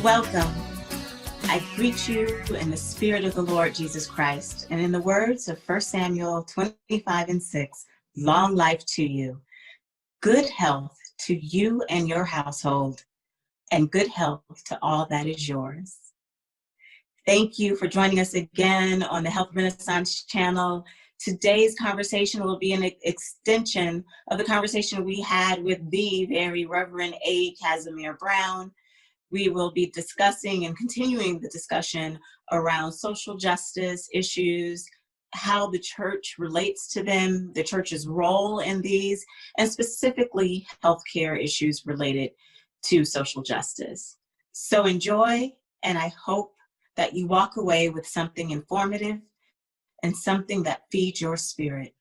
Welcome. I greet you in the spirit of the Lord Jesus Christ, and in the words of 1 Samuel 25:6, long life to you, good health to you and your household, and good health to all that is yours. Thank you for joining us again on the Health Renaissance channel. Today's conversation will be an extension of the conversation we had with the very Reverend A. Kazimir Brown. We will be discussing and continuing the discussion around social justice issues, how the church relates to them, the church's role in these, and specifically healthcare issues related to social justice. So enjoy, and I hope that you walk away with something informative and something that feeds your spirit.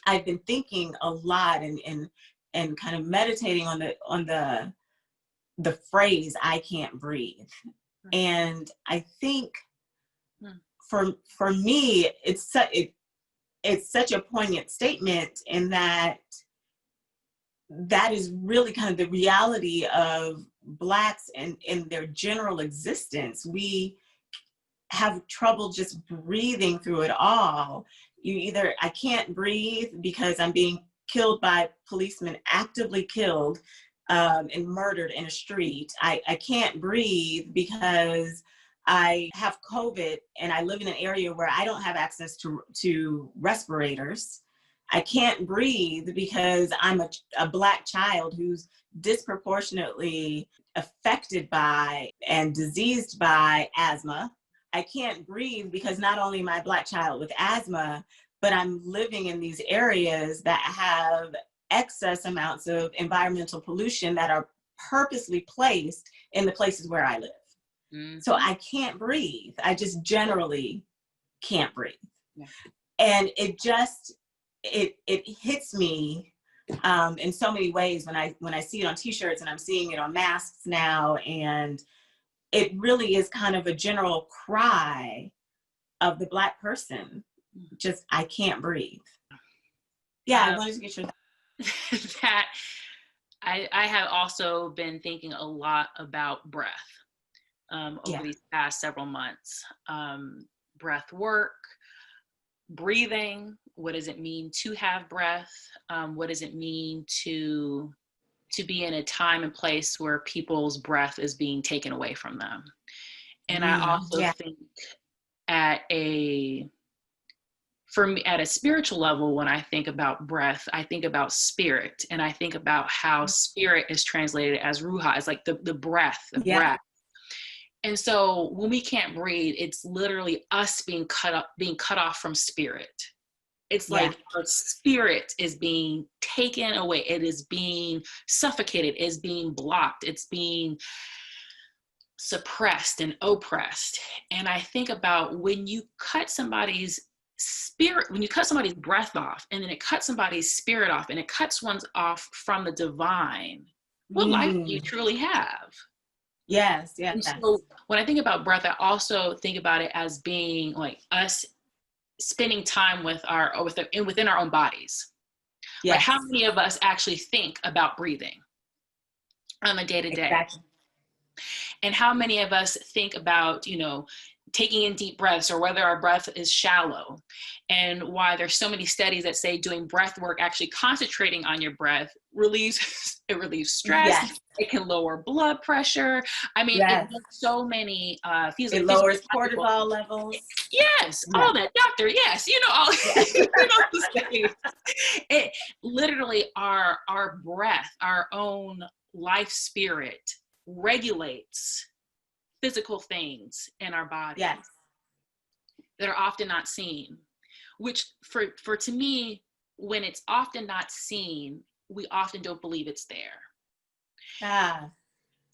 I've been thinking a lot and kind of meditating on the phrase "I can't breathe," and I think for me it's such a poignant statement, in that is really kind of the reality of Blacks and in their general existence. We have trouble just breathing through it all. I can't breathe because I'm being killed by policemen, actively killed and murdered in a street. I can't breathe because I have COVID and I live in an area where I don't have access to respirators. I can't breathe because I'm a Black child who's disproportionately affected by and diseased by asthma. I can't breathe because not only am I a Black child with asthma, but I'm living in these areas that have excess amounts of environmental pollution that are purposely placed in the places where I live. Mm-hmm. So I can't breathe. I just generally can't breathe. Yeah. And it hits me in so many ways when I see it on t-shirts, and I'm seeing it on masks now, and it really is kind of a general cry of the Black person. Just, I can't breathe. Yeah, I wanted to get your that I have also been thinking a lot about breath over these past several months. Breath work, breathing. What does it mean to have breath? What does it mean to be in a time and place where people's breath is being taken away from them? And I also think for me, at a spiritual level, when I think about breath, I think about spirit, and I think about how spirit is translated as ruha. It's like the breath, breath. And so when we can't breathe, it's literally us being cut off from spirit. It's like our spirit is being taken away. It is being suffocated. It's being blocked. It's being suppressed and oppressed. And I think about when you cut somebody's spirit, when you cut somebody's breath off, and then it cuts somebody's spirit off, and it cuts one's off from the divine, what life do you truly have? Yes. So when I think about breath, I also think about it as being like us spending time within our own bodies. Yes. Like, how many of us actually think about breathing on a day-to-day? Exactly. And how many of us think about, taking in deep breaths, or whether our breath is shallow, and why there's so many studies that say doing breath work, actually concentrating on your breath, relieves stress. Yes. It can lower blood pressure. I mean, it does so many it lowers cortisol levels. Yes, all that, doctor. Yes, all. It literally, our breath, our own life spirit, regulates physical things in our body that are often not seen, which for to me, when it's often not seen, we often don't believe it's there.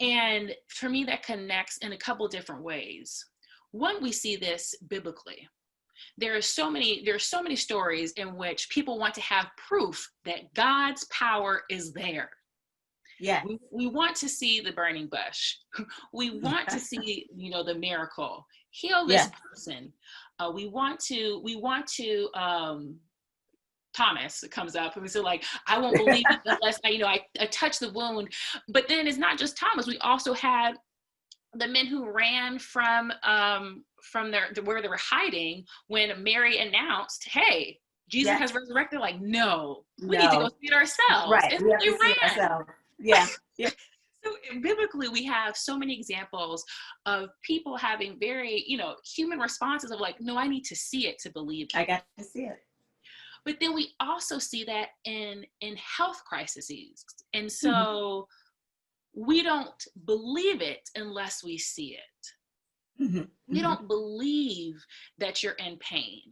And for me, that connects in a couple different ways. One, we see this biblically. There are so many stories in which people want to have proof that God's power is there. Yeah. We want to see the burning bush. We want to see, the miracle. Heal this person. We want to Thomas comes up and so like, I won't believe it unless I touch the wound. But then it's not just Thomas. We also had the men who ran from where they were hiding when Mary announced, hey, Jesus has resurrected. Like, no, we need to go see it ourselves. Right. And we have they to see it ourselves. Yeah. Yeah. So biblically, we have so many examples of people having very, human responses of like, no, I need to see it to believe it. I got to see it. But then we also see that in health crises. And so we don't believe it unless we see it. Mm-hmm. We don't believe that you're in pain,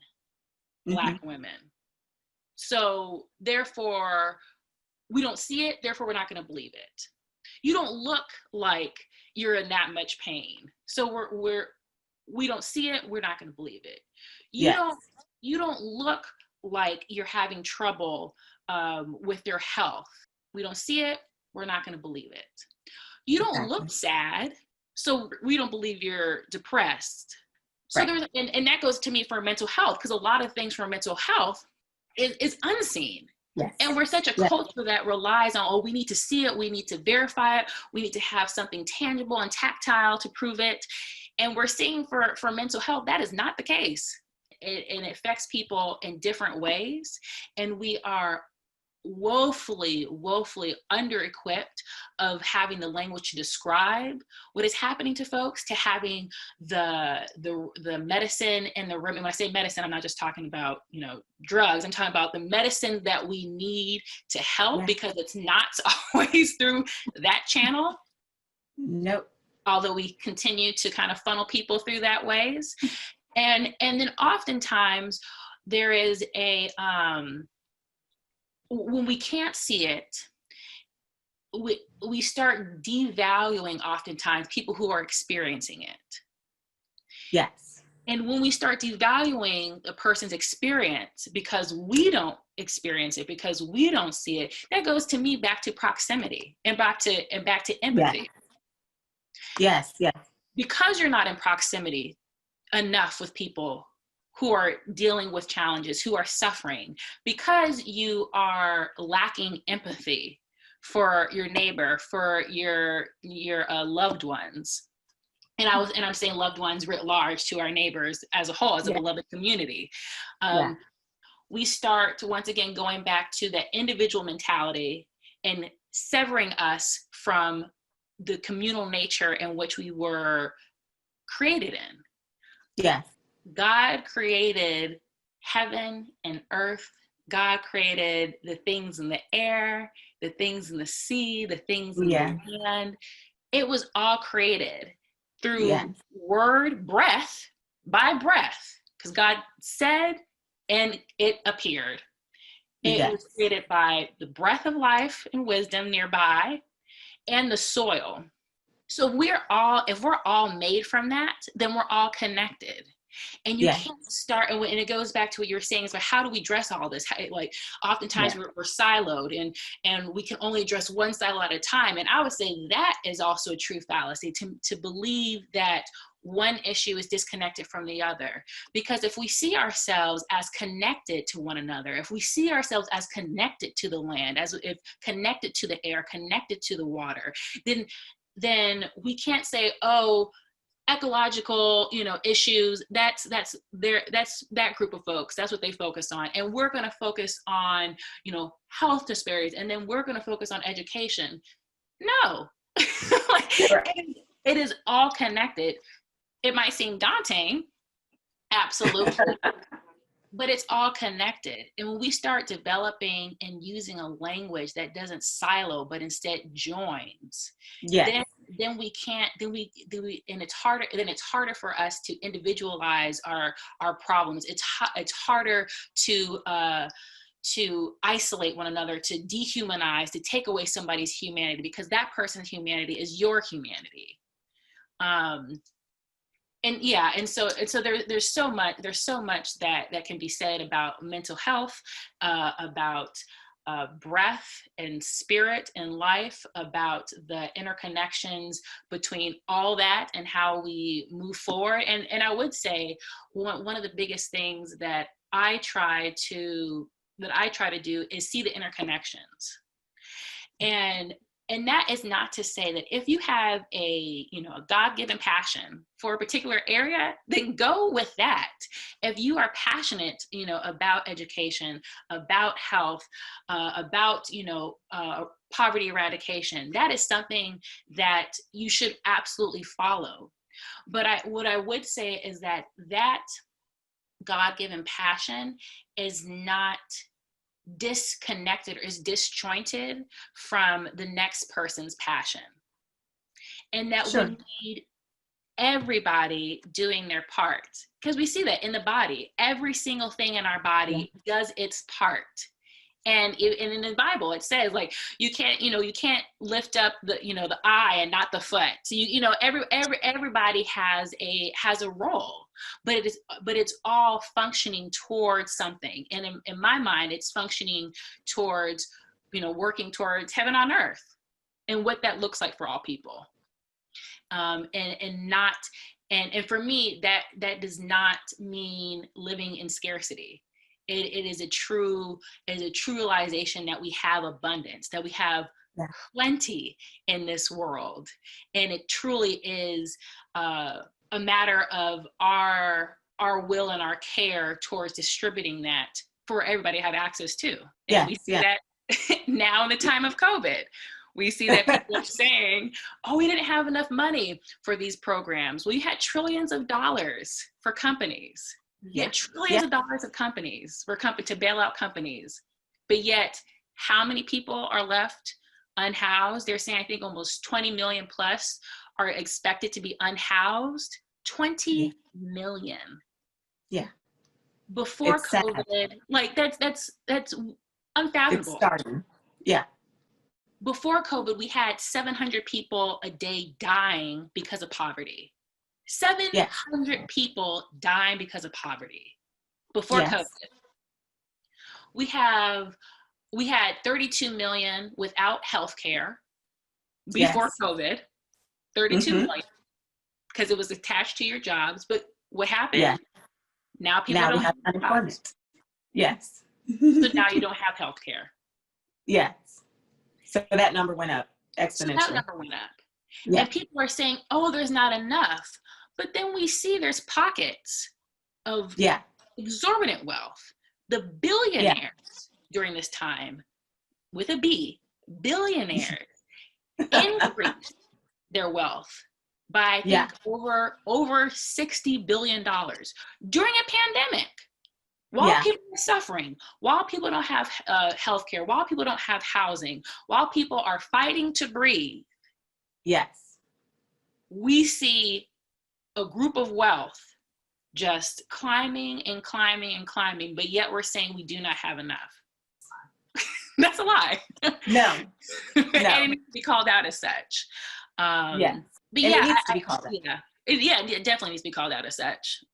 Black women. So therefore, we don't see it, therefore we're not going to believe it. You don't look like you're in that much pain. So we don't see it, we're not going to believe it. You don't look like you're having trouble with your health. We don't see it, we're not going to believe it. You don't look sad, so we don't believe you're depressed. So there's, and that goes to me for mental health, because a lot of things for mental health is unseen. Yes. And we're such a culture that relies on, we need to see it, we need to verify it, we need to have something tangible and tactile to prove it. And we're seeing for mental health, that is not the case. And it affects people in different ways. And we are woefully under-equipped of having the language to describe what is happening to folks, to having the medicine and the room. And when I say medicine, I'm not just talking about, drugs. I'm talking about the medicine that we need to help, because it's not always through that channel. Nope. Although we continue to kind of funnel people through that ways. And then oftentimes there is when we can't see it, we start devaluing oftentimes people who are experiencing it. Yes. And when we start devaluing a person's experience because we don't experience it, because we don't see it, that goes to me back to proximity and back to empathy. Yes. Yes. Because you're not in proximity enough with people who are dealing with challenges, who are suffering, because you are lacking empathy for your neighbor, for your loved ones. And I'm saying loved ones writ large, to our neighbors as a whole, as a beloved community. We start, once again, going back to the individual mentality and severing us from the communal nature in which we were created in. Yes. God created heaven and earth. God created the things in the air, the things in the sea, the things in the land. It was all created through word, breath, by breath, because God said and it appeared. It was created by the breath of life and wisdom nearby and the soil. So if we're all made from that, then we're all connected. And you can't start, and it goes back to what you were saying, is like, how do we address all this? Like, oftentimes we're siloed, and we can only address one silo at a time. And I would say that is also a true fallacy, to believe that one issue is disconnected from the other. Because if we see ourselves as connected to one another, if we see ourselves as connected to the land, as if connected to the air, connected to the water, then we can't say, ecological, issues, that's that group of folks, that's what they focus on. And we're going to focus on, health disparities, and then we're going to focus on education. No, it is all connected. It might seem daunting, absolutely, but it's all connected. And when we start developing and using a language that doesn't silo, but instead joins, then we can't, and it's harder for us to individualize our problems. It's harder to isolate one another, to dehumanize, to take away somebody's humanity, because that person's humanity is your humanity. And so there's so much that can be said about mental health, about breath and spirit and life, about the interconnections between all that and how we move forward. And I would say one of the biggest things that I try to that I try to do is see the interconnections. And that is not to say that if you have a God-given passion for a particular area, then go with that. If you are passionate, about education, about health, about, poverty eradication, that is something that you should absolutely follow. But what I would say is that God-given passion is not disconnected or is disjointed from the next person's passion, and that we need everybody doing their part, because we see that in the body, every single thing in our body does its part. And in the Bible, it says, like, you can't lift up the eye and not the foot. So everybody has a role, but it's all functioning towards something. And in my mind, it's functioning towards, working towards heaven on earth, and what that looks like for all people. And for me, that does not mean living in scarcity. It is a true realization that we have abundance, that we have plenty in this world. And it truly is a matter of our will and our care towards distributing that for everybody to have access to. And we see that now in the time of COVID. We see that people are saying, oh, we didn't have enough money for these programs. Well, you had trillions of dollars for companies. Yet trillions of dollars of companies to bail out companies. But yet, how many people are left unhoused? They're saying, I think almost 20 million plus are expected to be unhoused. 20 million. Yeah. Before it's COVID, sad. Like that's unfathomable. It's starting. Yeah. Before COVID, we had 700 people a day dying because of poverty. 700 people dying because of poverty before COVID. We had 32 million without health care before COVID, 32 million, because it was attached to your jobs. But what happened? Now people don't have unemployment. Yes. So now you don't have health care. Yes. So that number went up exponentially. So that number went up. Yeah. And people are saying, oh, there's not enough. But then we see there's pockets of exorbitant wealth. The billionaires during this time, with a B, billionaires, increased their wealth by, I think, over $60 billion during a pandemic. While people are suffering, while people don't have health care, while people don't have housing, while people are fighting to breathe. Yes. We see a group of wealth just climbing and climbing and climbing, but yet we're saying we do not have enough. That's a lie. No. And it needs to be called out as such. But it needs to be called out. It definitely needs to be called out as such.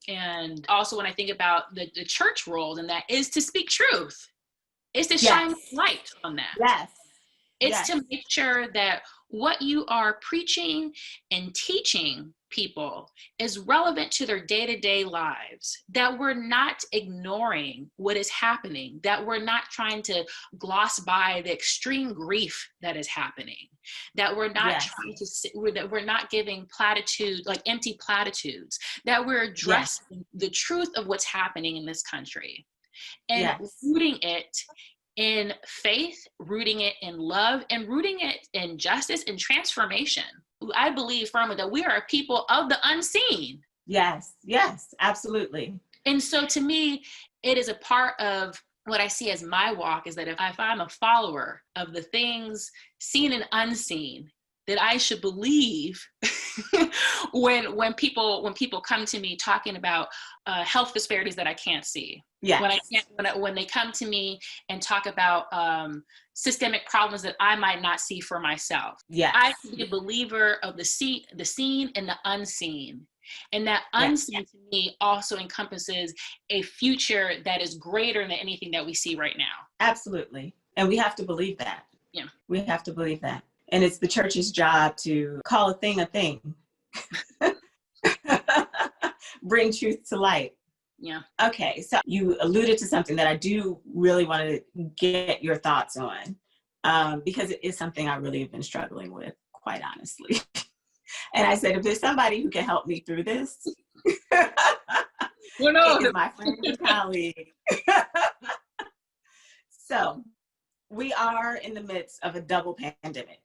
And also when I think about the church role, and that is to speak truth. It's to shine light on that. Yes. It's to make sure that what you are preaching and teaching people is relevant to their day-to-day lives, that we're not ignoring what is happening, that we're not trying to gloss by the extreme grief that is happening, that we're not trying to, that we're not giving platitudes, like empty platitudes, that we're addressing the truth of what's happening in this country and rooting it in faith, rooting it in love, and rooting it in justice and transformation. I believe firmly that we are a people of the unseen. Yes, absolutely. And so to me, it is a part of what I see as my walk, is that if I'm a follower of the things seen and unseen, that I should believe when people come to me talking about health disparities that I can't see. Yes. When they come to me and talk about systemic problems that I might not see for myself. Yes. I can be a believer of the seen and the unseen. And that unseen to me also encompasses a future that is greater than anything that we see right now. Absolutely. And we have to believe that. Yeah. We have to believe that. And it's the church's job to call a thing. Bring truth to light. Yeah. Okay, so you alluded to something that I do really want to get your thoughts on, because it is something I really have been struggling with, quite honestly. And I said, if there's somebody who can help me through this, Well, no. it is my friend and colleague. So we are in the midst of a double pandemic.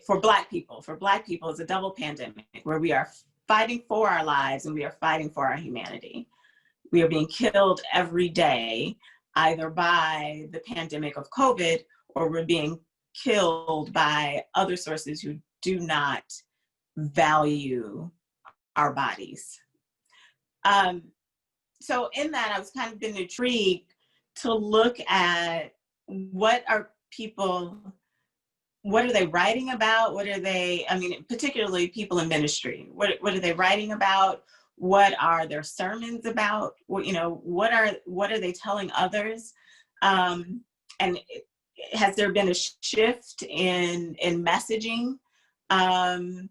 For Black people, it's a double pandemic where we are fighting for our lives and we are fighting for our humanity. We are being killed every day, either by the pandemic of COVID, or we're being killed by other sources who do not value our bodies. So in that, I was kind of been intrigued to look at what are they writing about? What are they, I mean, particularly people in ministry, what are they writing about? What are their sermons about? What are they telling others? And has there been a shift in messaging? And,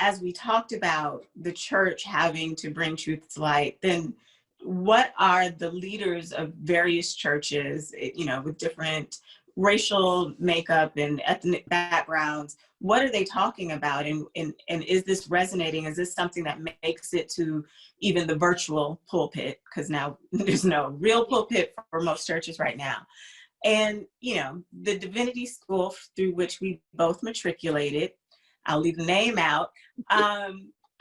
as we talked about the church having to bring truth to light, then what are the leaders of various churches, with different racial makeup and ethnic backgrounds, what are they talking about? And is this resonating? Is this something that makes it to even the virtual pulpit? Because now there's no real pulpit for most churches right now. And, the divinity school through which we both matriculated, I'll leave the name out.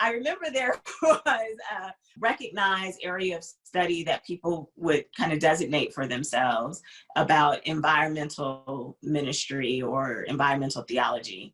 I remember there was a recognized area of study that people would kind of designate for themselves about environmental ministry or environmental theology.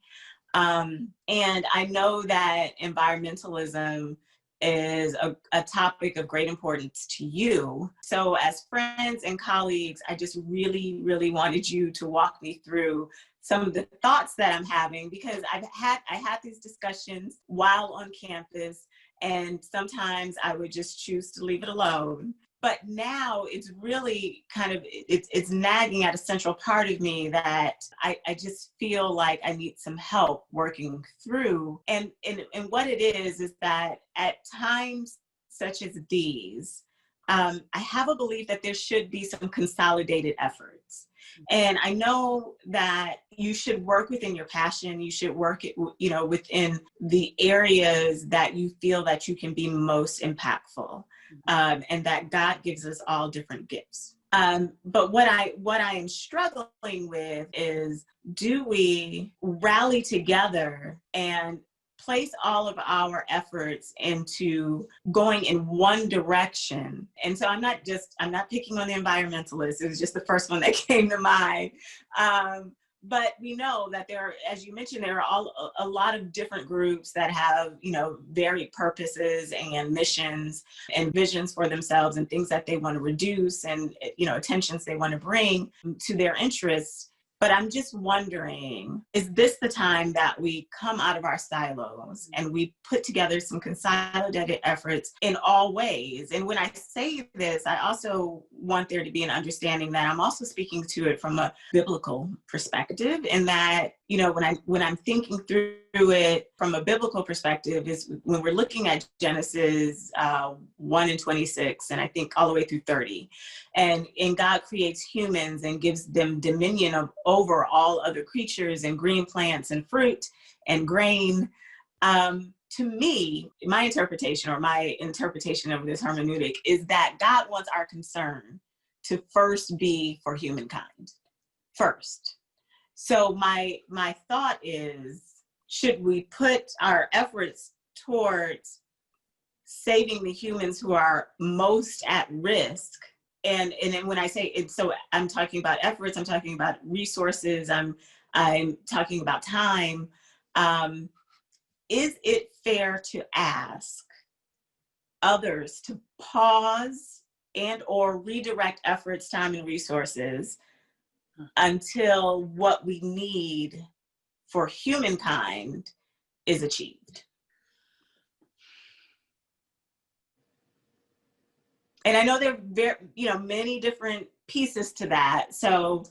And I know that environmentalism is a topic of great importance to you. So as friends and colleagues, I just really, really wanted you to walk me through some of the thoughts that I'm having, because I had these discussions while on campus, and sometimes I would just choose to leave it alone. But now it's really kind of, it's nagging at a central part of me that I just feel like I need some help working through. And what it is that at times such as these, I have a belief that there should be some consolidated efforts. And I know that you should work within your passion. You should work it, within the areas that you feel that you can be most impactful, and that God gives us all different gifts. But what I am struggling with is, do we rally together and place all of our efforts into going in one direction? And so I'm not picking on the environmentalists. It was just the first one that came to mind. But we know that as you mentioned, there are a lot of different groups that have, varied purposes and missions and visions for themselves and things that they want to reduce and, attentions they want to bring to their interests. But I'm just wondering, is this the time that we come out of our silos and we put together some consolidated efforts in all ways? And when I say this, I also want there to be an understanding that I'm also speaking to it from a biblical perspective, and that, when I'm thinking through it from a biblical perspective is when we're looking at Genesis 1:26, and I think all the way through 30. And God creates humans and gives them dominion over all other creatures and green plants and fruit and grain. To me, my interpretation of this hermeneutic is that God wants our concern to first be for humankind first. So my thought is, should we put our efforts towards saving the humans who are most at risk? And then when I say it, so I'm talking about efforts, I'm talking about resources, I'm talking about time. Is it fair to ask others to pause and or redirect efforts, time, and resources until what we need for humankind is achieved? And I know there are many different pieces to that. So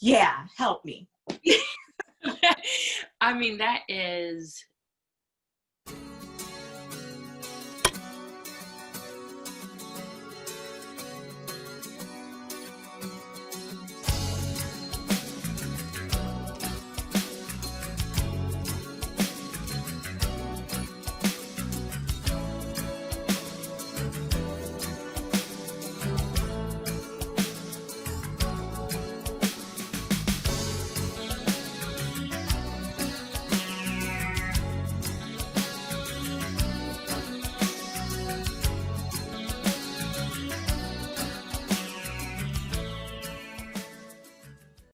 yeah, help me. I mean, that is